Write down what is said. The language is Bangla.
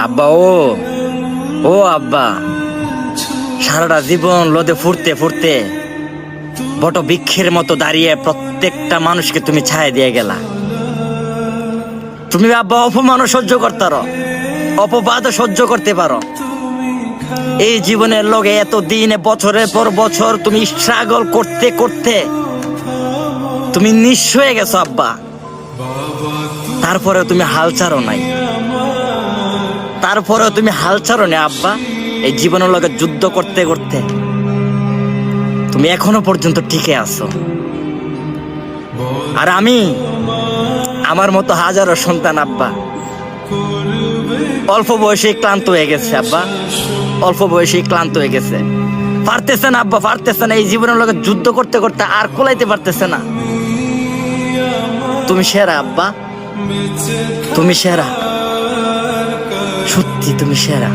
আব্বা ও আব্বা, সারাটা জীবন লোদে ফুরতে ফুরতে বট বৃক্ষের মতো দাঁড়িয়ে প্রত্যেকটা মানুষকে তুমি ছায়া দিয়ে গেলা। তুমি আব্বা অপমানও সহ্য করতারো, অপবাদও সহ্য করতে পারো। এই জীবনের লগে এত দিনে বছরের পর বছর তুমি স্ট্রাগল করতে করতে তুমি নিঃস্ব হয়ে গেছো আব্বা। তারপরে তুমি হাল ছাড়ো নাই, তারপরেও তুমি হাল ছাড়ো না আব্বা। এই জীবনের লগে যুদ্ধ করতে করতে তুমি এখনো পর্যন্ত টিকে আছো। আর আমি, আমার মতো হাজারো সন্তান আব্বা অল্প বয়সে ক্লান্ত হয়ে গেছে আব্বা, অল্প বয়সে ক্লান্ত হয়ে গেছে। পারতেছে না আব্বা, পারতেছে না। এই জীবনের লগে যুদ্ধ করতে করতে আর কোলাইতে পারতেছে না। তুমি সেরা আব্বা, তুমি সেরা, সত্যি তুমি সেরা।